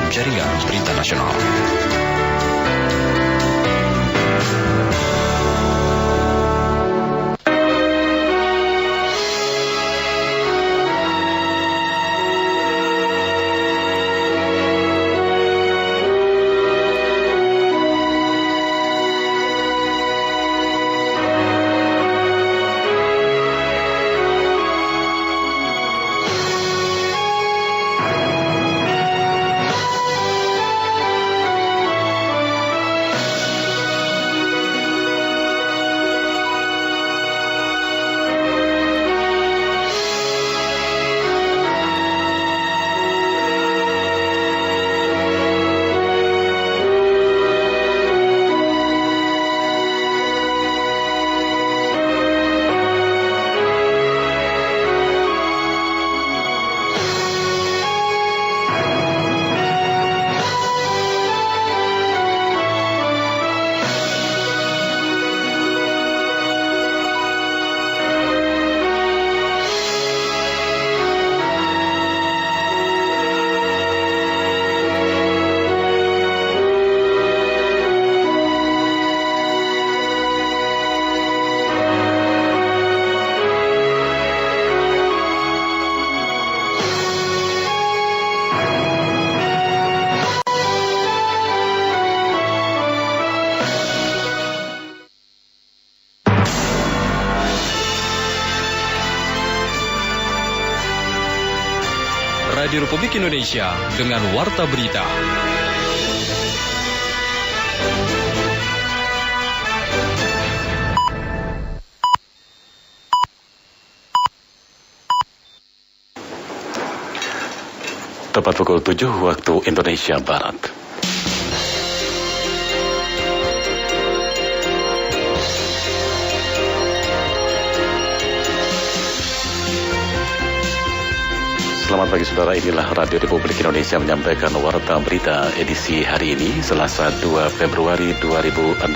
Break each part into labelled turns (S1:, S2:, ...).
S1: Jaringan Berita Nasional. Radio Republik Indonesia dengan Warta Berita.
S2: Tepat pukul 7 waktu Indonesia Barat. Selamat pagi saudara, inilah Radio Republik Indonesia menyampaikan Warta Berita edisi hari ini, Selasa 2 Februari 2016.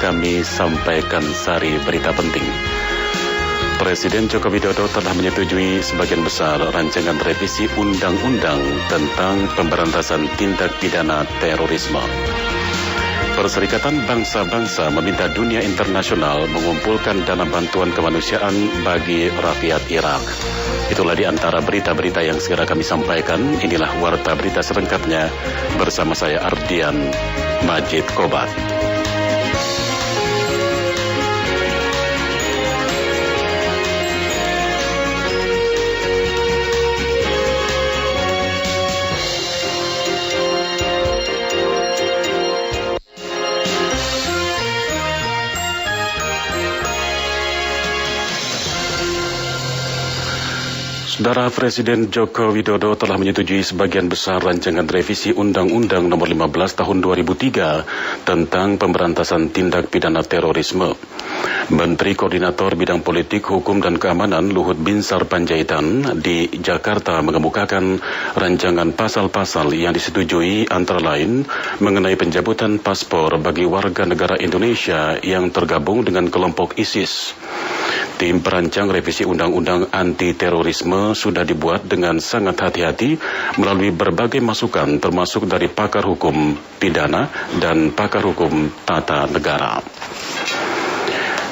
S2: Kami sampaikan sari berita penting. Presiden Joko Widodo telah menyetujui sebagian besar rancangan revisi Undang-Undang tentang Pemberantasan Tindak Pidana Terorisme. Perserikatan Bangsa-Bangsa meminta dunia internasional mengumpulkan dana bantuan kemanusiaan bagi rakyat Irak. Itulah di antara berita-berita yang segera kami sampaikan. Inilah Warta Berita selengkapnya bersama saya Ardian Majid Kobat. Saudara, Presiden Joko Widodo telah menyetujui sebagian besar rancangan revisi Undang-Undang Nomor 15 Tahun 2003 tentang Pemberantasan Tindak Pidana Terorisme. Menteri Koordinator Bidang Politik, Hukum dan Keamanan Luhut Binsar Panjaitan di Jakarta mengemukakan rancangan pasal-pasal yang disetujui antara lain mengenai pencabutan paspor bagi warga negara Indonesia yang tergabung dengan kelompok ISIS. Tim perancang revisi Undang-Undang Anti-Terorisme sudah dibuat dengan sangat hati-hati melalui berbagai masukan termasuk dari pakar hukum pidana dan pakar hukum tata negara.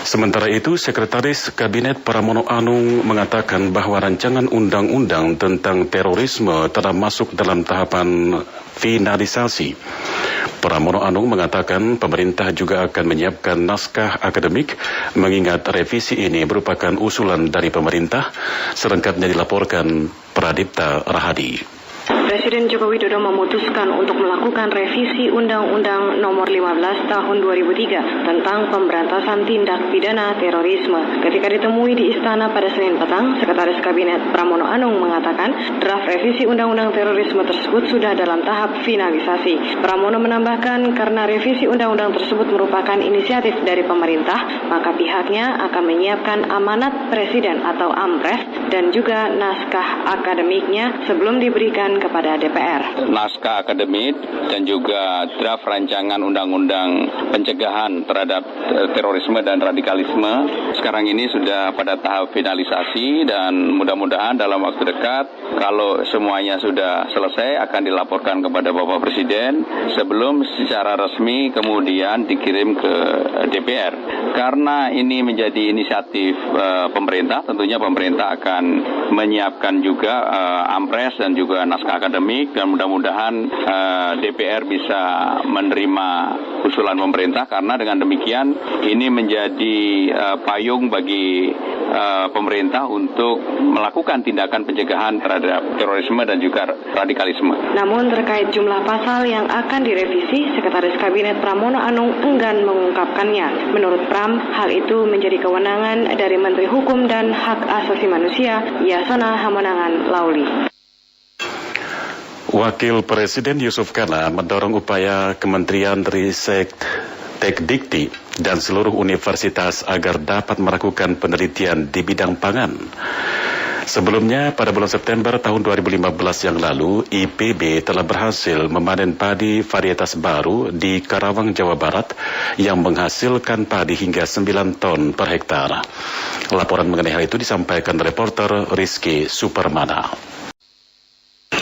S2: Sementara itu, Sekretaris Kabinet Pramono Anung mengatakan bahwa rancangan undang-undang tentang terorisme telah masuk dalam tahapan finalisasi. Pramono Anung mengatakan pemerintah juga akan menyiapkan naskah akademik mengingat revisi ini merupakan usulan dari pemerintah. Selengkapnya dilaporkan Pradipta Rahadi.
S3: Presiden Joko Widodo memutuskan untuk melakukan revisi Undang-Undang Nomor 15 Tahun 2003 tentang Pemberantasan Tindak Pidana Terorisme. Ketika ditemui di Istana pada Senin petang, Sekretaris Kabinet Pramono Anung mengatakan draft revisi Undang-Undang Terorisme tersebut sudah dalam tahap finalisasi. Pramono menambahkan karena revisi Undang-Undang tersebut merupakan inisiatif dari pemerintah, maka pihaknya akan menyiapkan amanat Presiden atau AMPRES dan juga naskah akademiknya sebelum diberikan kepada kepada DPR.
S4: Naskah akademik dan juga draft rancangan undang-undang pencegahan terhadap terorisme dan radikalisme sekarang ini sudah pada tahap finalisasi dan mudah-mudahan dalam waktu dekat kalau semuanya sudah selesai akan dilaporkan kepada Bapak Presiden sebelum secara resmi kemudian dikirim ke DPR. Karena ini menjadi inisiatif pemerintah, tentunya pemerintah akan menyiapkan juga ampres dan juga naskah akademik dan mudah-mudahan DPR bisa menerima usulan pemerintah karena dengan demikian ini menjadi payung bagi pemerintah untuk melakukan tindakan pencegahan terhadap terorisme dan juga radikalisme.
S3: Namun terkait jumlah pasal yang akan direvisi, Sekretaris Kabinet Pramono Anung enggan mengungkapkannya. Menurut Pram, hal itu menjadi kewenangan dari Menteri Hukum dan Hak Asasi Manusia, Yasona Hamonangan Lauli.
S2: Wakil Presiden Yusuf Kala mendorong upaya Kementerian Ristek Dikti dan seluruh universitas agar dapat melakukan penelitian di bidang pangan. Sebelumnya, pada bulan September tahun 2015 yang lalu, IPB telah berhasil memanen padi varietas baru di Karawang, Jawa Barat yang menghasilkan padi hingga 9 ton per hektar. Laporan mengenai hal itu disampaikan reporter Rizky Supermana.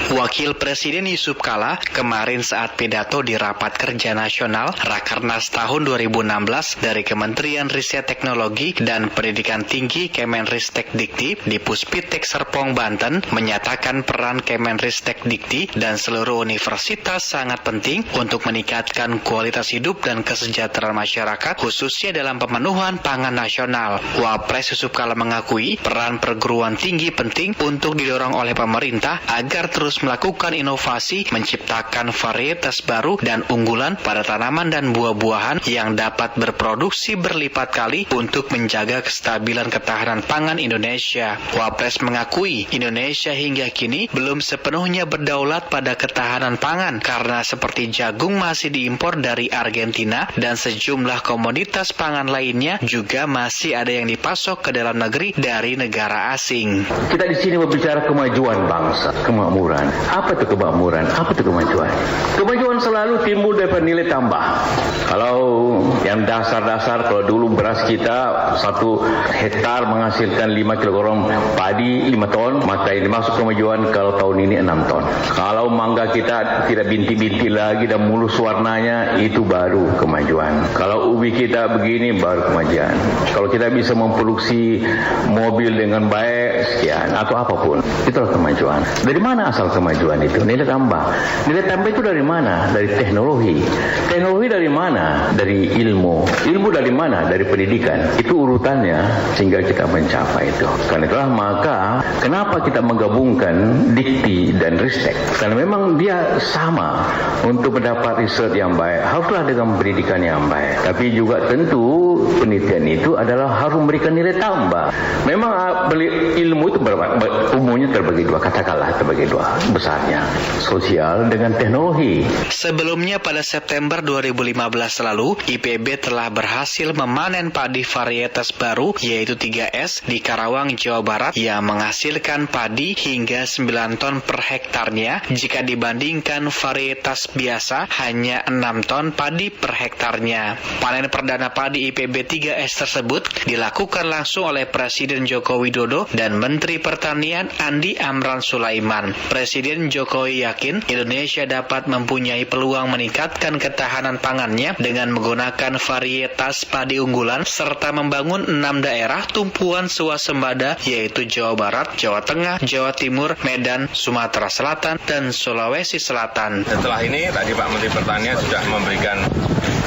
S5: Wakil Presiden Yusuf Kala kemarin saat pidato di Rapat Kerja Nasional Rakernas tahun 2016 dari Kementerian Riset Teknologi dan Pendidikan Tinggi Kemenristek Dikti di Puspitek Serpong, Banten, menyatakan peran Kemenristek Dikti dan seluruh universitas sangat penting untuk meningkatkan kualitas hidup dan kesejahteraan masyarakat, khususnya dalam pemenuhan pangan nasional. Wapres Yusuf Kala mengakui peran perguruan tinggi penting untuk didorong oleh pemerintah agar terus melakukan inovasi, menciptakan varietas baru dan unggulan pada tanaman dan buah-buahan yang dapat berproduksi berlipat kali untuk menjaga kestabilan ketahanan pangan Indonesia. Wapres mengakui Indonesia hingga kini belum sepenuhnya berdaulat pada ketahanan pangan karena seperti jagung masih diimpor dari Argentina dan sejumlah komoditas pangan lainnya juga masih ada yang dipasok ke dalam negeri dari negara asing.
S6: Kita di sini berbicara kemajuan bangsa, kemakmuran. Apa itu kemakmuran? Apa itu kemajuan? Kemajuan selalu timbul dari nilai tambah. Kalau yang dasar-dasar, kalau dulu beras kita 1 hektar menghasilkan 5 kg padi 5 ton, maka ini masuk kemajuan kalau tahun ini 6 ton. Kalau mangga kita tidak bintik-bintik lagi dan mulus warnanya, itu baru kemajuan. Kalau ubi kita begini, baru kemajuan. Kalau kita bisa memproduksi mobil dengan baik, sekian, atau apapun, itulah kemajuan. Dari mana asal kemajuan itu? Nilai tambah. Nilai tambah itu dari mana? Dari teknologi. Teknologi dari mana? Dari ilmu. Ilmu dari mana? Dari pendidikan. Itu urutannya sehingga kita mencapai itu. Karena itulah maka kenapa kita menggabungkan Dikti dan Ristek? Karena memang dia sama untuk mendapat riset yang baik. Haruslah dengan pendidikan yang baik. Tapi juga tentu penelitian itu adalah harus memberikan nilai tambah. Memang ilmu itu umumnya terbagi dua, katakanlah terbagi dua besarnya, sosial dengan teknologi.
S5: Sebelumnya pada September 2015 lalu, IPB telah berhasil memanen padi varietas baru yaitu 3S di Karawang, Jawa Barat yang menghasilkan padi hingga 9 ton per hektarnya jika dibandingkan varietas biasa hanya 6 ton padi per hektarnya. Panen perdana padi IPB 3S tersebut dilakukan langsung oleh Presiden Joko Widodo dan Menteri Pertanian Andi Amran Sulaiman. Presiden Jokowi yakin Indonesia dapat mempunyai peluang meningkatkan ketahanan pangannya dengan menggunakan varietas padi unggulan serta membangun 6 daerah tumpuan swasembada yaitu Jawa Barat, Jawa Tengah, Jawa Timur, Medan, Sumatera Selatan, dan Sulawesi Selatan.
S7: Setelah ini tadi Pak Menteri Pertanian sudah memberikan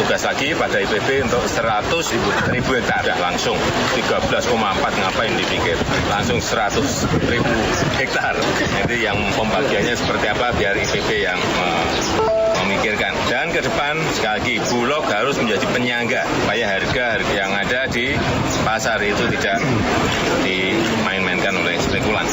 S7: tugas lagi pada IPB untuk 100.000 hektar langsung 13,4 ngapain dipikir langsung 100.000 hektar. Jadi yang pembagiannya seperti apa biar IPB yang memikirkan. Dan ke depan sekali lagi Bulog harus menjadi penyangga supaya harga yang ada di pasar itu tidak dimain-mainkan oleh spekulan.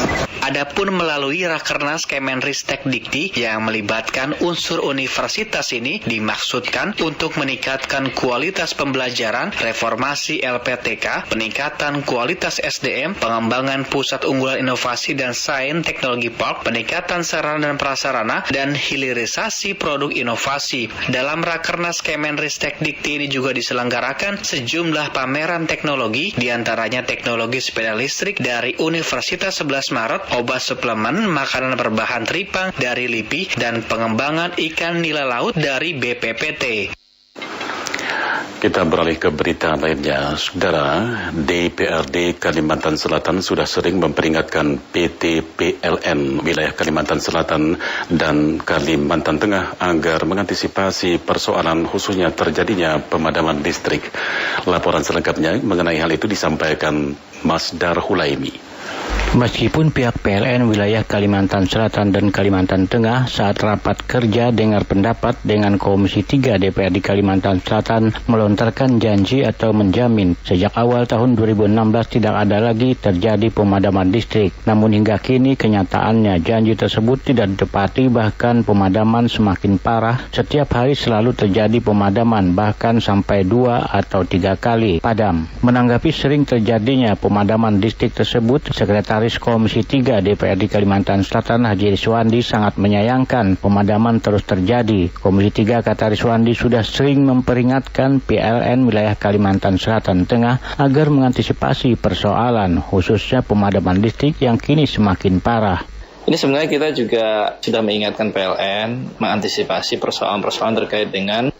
S5: Adapun melalui Rakernas Kemenristek-Dikti yang melibatkan unsur universitas ini dimaksudkan untuk meningkatkan kualitas pembelajaran, reformasi LPTK, peningkatan kualitas SDM, pengembangan pusat unggulan inovasi dan sains teknologi park, peningkatan sarana dan prasarana, dan hilirisasi produk inovasi. Dalam Rakernas Kemenristek-Dikti ini juga diselenggarakan sejumlah pameran teknologi, diantaranya teknologi sepeda listrik dari Universitas 11 Maret, obat suplemen, makanan berbahan tripang dari LIPI, dan pengembangan ikan nila laut dari BPPT.
S2: Kita beralih ke berita lainnya. Saudara, DPRD Kalimantan Selatan sudah sering memperingatkan PT PLN wilayah Kalimantan Selatan dan Kalimantan Tengah agar mengantisipasi persoalan khususnya terjadinya pemadaman listrik. Laporan selengkapnya mengenai hal itu disampaikan Mas Dar Hulaimi.
S8: Meskipun pihak PLN wilayah Kalimantan Selatan dan Kalimantan Tengah saat rapat kerja dengar pendapat dengan Komisi 3 DPRD Kalimantan Selatan melontarkan janji atau menjamin sejak awal tahun 2016 tidak ada lagi terjadi pemadaman listrik. Namun hingga kini kenyataannya janji tersebut tidak ditepati, bahkan pemadaman semakin parah. Setiap hari selalu terjadi pemadaman, bahkan sampai 2 atau 3 kali padam. Menanggapi sering terjadinya pemadaman listrik tersebut, Sekretaris Komisi 3 DPRD Kalimantan Selatan Haji Rizwandi sangat menyayangkan pemadaman terus terjadi. Komisi 3 kata Rizwandi sudah sering memperingatkan PLN wilayah Kalimantan Selatan Tengah agar mengantisipasi persoalan khususnya pemadaman listrik yang kini semakin parah.
S9: Ini sebenarnya kita juga sudah mengingatkan PLN mengantisipasi persoalan-persoalan terkait dengan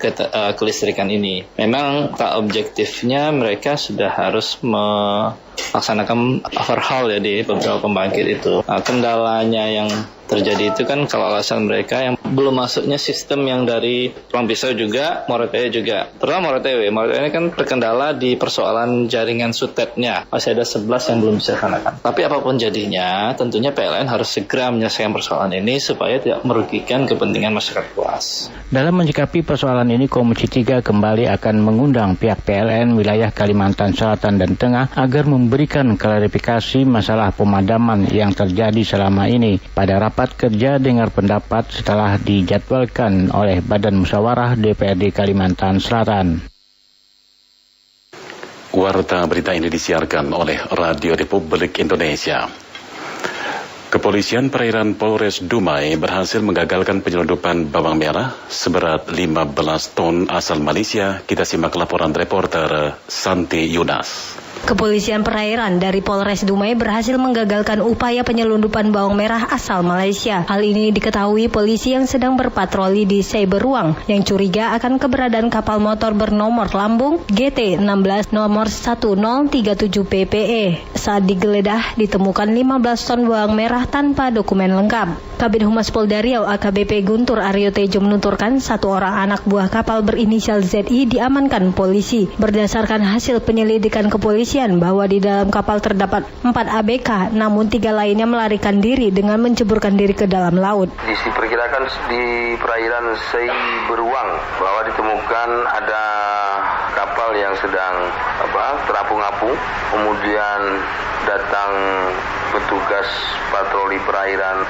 S9: kelistrikan ini. Memang tak objektifnya mereka sudah harus melaksanakan overhaul ya di beberapa pembangkit itu. Kendalanya yang terjadi itu kan kalau alasan mereka yang belum masuknya sistem yang dari Tulang Pisau juga, Moretewe juga. Terutama Moretewe ini kan terkendala di persoalan jaringan sutetnya. Masih ada 11 yang belum bisa diselaksanakan. Tapi apapun jadinya, tentunya PLN harus segera menyelesaikan persoalan ini supaya tidak merugikan kepentingan masyarakat luas.
S8: Dalam menyikapi persoalan ini, Komisi 3 kembali akan mengundang pihak PLN wilayah Kalimantan Selatan dan Tengah agar memberikan klarifikasi masalah pemadaman yang terjadi selama ini pada rapat kerja dengar pendapat setelah dijadwalkan oleh Badan Musyawarah DPRD Kalimantan Selatan.
S2: Warta berita ini disiarkan oleh Radio Republik Indonesia. Kepolisian Perairan Polres Dumai berhasil menggagalkan penyelundupan bawang merah seberat 15 ton asal Malaysia. Kita simak laporan reporter Santi Yunas.
S10: Kepolisian Perairan dari Polres Dumai berhasil menggagalkan upaya penyelundupan bawang merah asal Malaysia. Hal ini diketahui polisi yang sedang berpatroli di Cyberruang yang curiga akan keberadaan kapal motor bernomor lambung GT16 nomor 1037 PPE. Saat digeledah ditemukan 15 ton bawang merah tanpa dokumen lengkap. Kabid Humas Polda Riau AKBP Guntur Aryo Tejo menuturkan 1 orang anak buah kapal berinisial ZI diamankan polisi. Berdasarkan hasil penyelidikan kepolisian bahwa di dalam kapal terdapat 4 ABK, namun 3 lainnya melarikan diri dengan menceburkan diri ke dalam laut.
S11: Diperkirakan di perairan Cyberruang bahwa ditemukan ada kapal yang sedang terapung-apung, kemudian datang petugas patroli perairan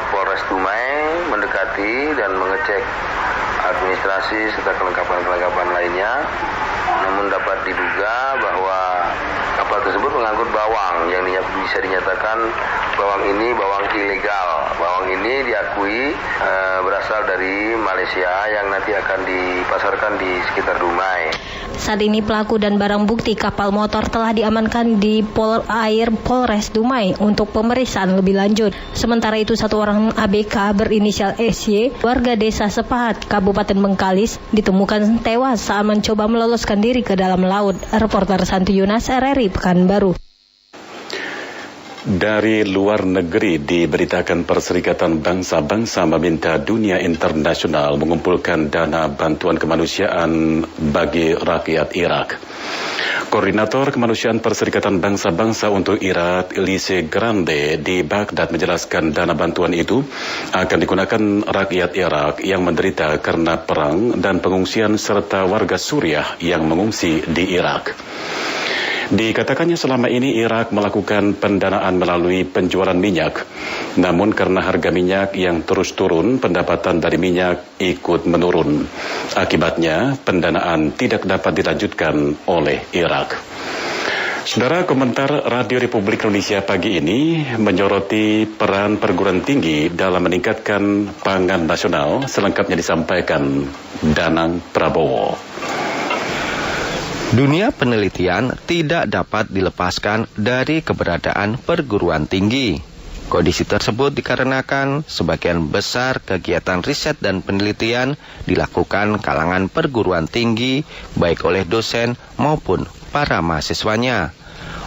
S11: Polres Dumai mendekati dan mengecek administrasi serta kelengkapan-kelengkapan lainnya. Namun dapat diduga bahwa kapal tersebut mengangkut bawang yang bisa dinyatakan bawang ini bawang ilegal. Bawang ini diakui berasal dari Malaysia yang nanti akan dipasarkan di sekitar Dumai.
S10: Saat ini pelaku dan barang bukti kapal motor telah diamankan di Polair Polres Dumai untuk pemeriksaan lebih lanjut. Sementara itu 1 orang ABK berinisial SY, warga desa Sepahat, Kabupaten Bengkalis, ditemukan tewas saat mencoba meloloskan diri ke dalam laut. Reporter Santi Yunas, RRI Pekanbaru.
S2: Dari luar negeri diberitakan Perserikatan Bangsa-Bangsa meminta dunia internasional mengumpulkan dana bantuan kemanusiaan bagi rakyat Irak. Koordinator Kemanusiaan Perserikatan Bangsa-Bangsa untuk Irak, Elise Grande, di Baghdad menjelaskan dana bantuan itu akan digunakan rakyat Irak yang menderita karena perang dan pengungsian serta warga Suriah yang mengungsi di Irak. Dikatakannya selama ini Irak melakukan pendanaan melalui penjualan minyak. Namun karena harga minyak yang terus turun, pendapatan dari minyak ikut menurun. Akibatnya, pendanaan tidak dapat dilanjutkan oleh Irak. Saudara, komentar Radio Republik Indonesia pagi ini menyoroti peran perguruan tinggi dalam meningkatkan pangan nasional. Selengkapnya disampaikan Danang Prabowo.
S12: Dunia penelitian tidak dapat dilepaskan dari keberadaan perguruan tinggi. Kondisi tersebut dikarenakan sebagian besar kegiatan riset dan penelitian dilakukan kalangan perguruan tinggi, baik oleh dosen maupun para mahasiswanya.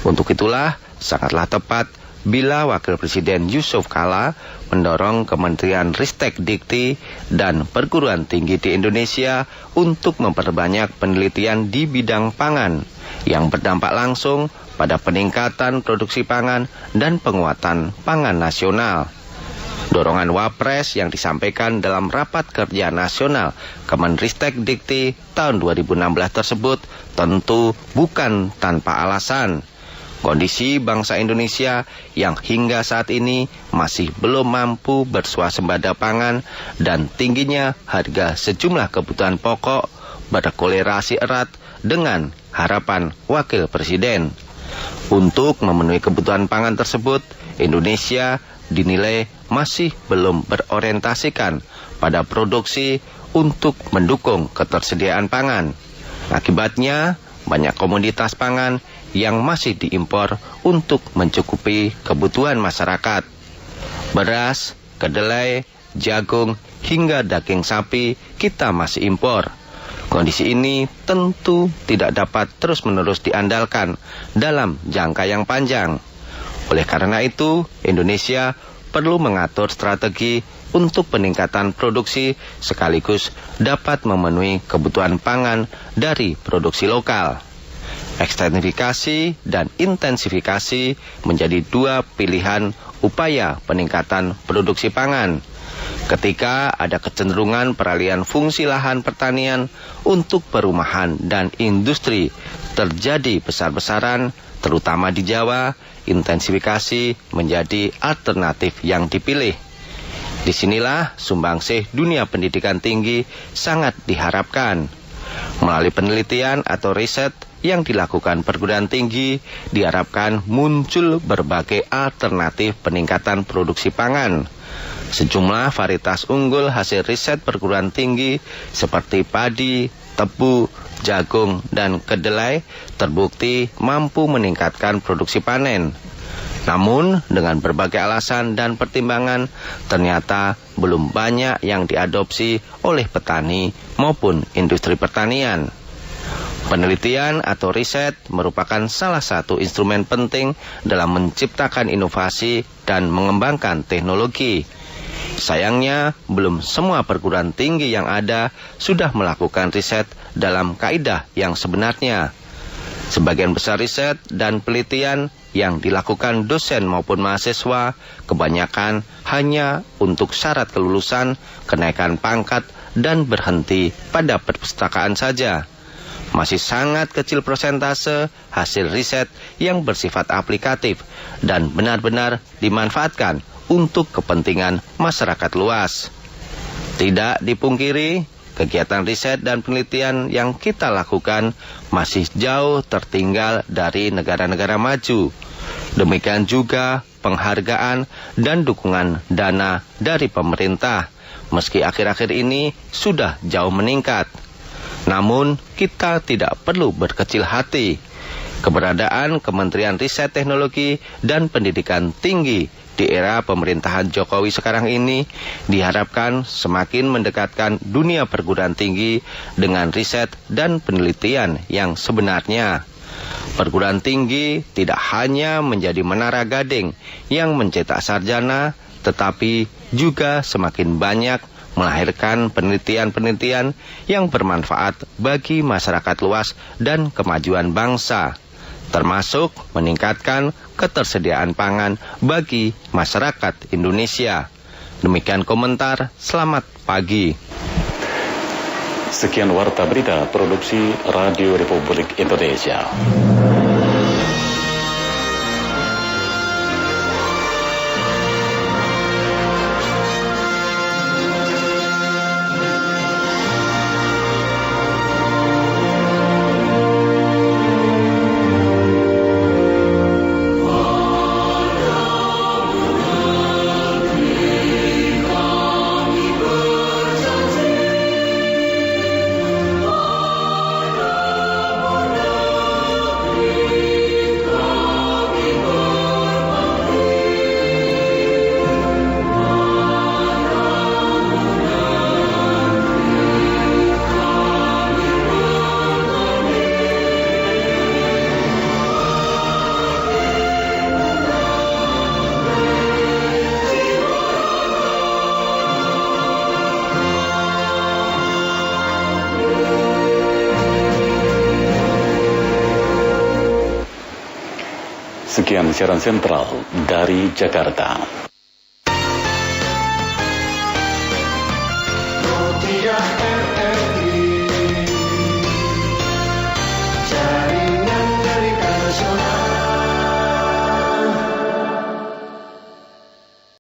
S12: Untuk itulah sangatlah tepat bila Wakil Presiden Yusuf Kala mendorong Kementerian Ristek Dikti dan perguruan tinggi di Indonesia untuk memperbanyak penelitian di bidang pangan yang berdampak langsung pada peningkatan produksi pangan dan penguatan pangan nasional. Dorongan Wapres yang disampaikan dalam Rapat Kerja Nasional Kemenristek Dikti tahun 2016 tersebut tentu bukan tanpa alasan. Kondisi bangsa Indonesia yang hingga saat ini masih belum mampu bersuasembada pangan dan tingginya harga sejumlah kebutuhan pokok berkolerasi erat dengan harapan Wakil Presiden. Untuk memenuhi kebutuhan pangan tersebut, Indonesia dinilai masih belum berorientasikan pada produksi untuk mendukung ketersediaan pangan. Akibatnya, banyak komoditas pangan yang masih diimpor untuk mencukupi kebutuhan masyarakat. Beras, kedelai, jagung, hingga daging sapi kita masih impor. Kondisi ini tentu tidak dapat terus-menerus diandalkan dalam jangka yang panjang. Oleh karena itu, Indonesia perlu mengatur strategi untuk peningkatan produksi sekaligus dapat memenuhi kebutuhan pangan dari produksi lokal. Ekstensifikasi dan intensifikasi menjadi dua pilihan upaya peningkatan produksi pangan. Ketika ada kecenderungan peralihan fungsi lahan pertanian untuk perumahan dan industri terjadi besar-besaran, terutama di Jawa, intensifikasi menjadi alternatif yang dipilih. Disinilah sumbangsih dunia pendidikan tinggi sangat diharapkan. Melalui penelitian atau riset yang dilakukan perguruan tinggi, diharapkan muncul berbagai alternatif peningkatan produksi pangan. Sejumlah varietas unggul hasil riset perguruan tinggi seperti padi, tebu, jagung, dan kedelai terbukti mampu meningkatkan produksi panen. Namun, dengan berbagai alasan dan pertimbangan, ternyata belum banyak yang diadopsi oleh petani maupun industri pertanian. Penelitian atau riset merupakan salah satu instrumen penting dalam menciptakan inovasi dan mengembangkan teknologi. Sayangnya, belum semua perguruan tinggi yang ada sudah melakukan riset dalam kaidah yang sebenarnya. Sebagian besar riset dan penelitian yang dilakukan dosen maupun mahasiswa kebanyakan hanya untuk syarat kelulusan, kenaikan pangkat, dan berhenti pada perpustakaan saja. Masih sangat kecil persentase hasil riset yang bersifat aplikatif dan benar-benar dimanfaatkan untuk kepentingan masyarakat luas. Tidak dipungkiri, kegiatan riset dan penelitian yang kita lakukan masih jauh tertinggal dari negara-negara maju. Demikian juga penghargaan dan dukungan dana dari pemerintah, meski akhir-akhir ini sudah jauh meningkat. Namun, kita tidak perlu berkecil hati. Keberadaan Kementerian Riset Teknologi dan Pendidikan Tinggi di era pemerintahan Jokowi sekarang ini diharapkan semakin mendekatkan dunia perguruan tinggi dengan riset dan penelitian yang sebenarnya. Perguruan tinggi tidak hanya menjadi menara gading yang mencetak sarjana, tetapi juga semakin banyak melahirkan penelitian-penelitian yang bermanfaat bagi masyarakat luas dan kemajuan bangsa, termasuk meningkatkan ketersediaan pangan bagi masyarakat Indonesia. Demikian komentar, selamat pagi.
S2: Sekian Warta Berita Produksi Radio Republik Indonesia. Sekian siaran sentral dari Jakarta.
S13: Rodia RRI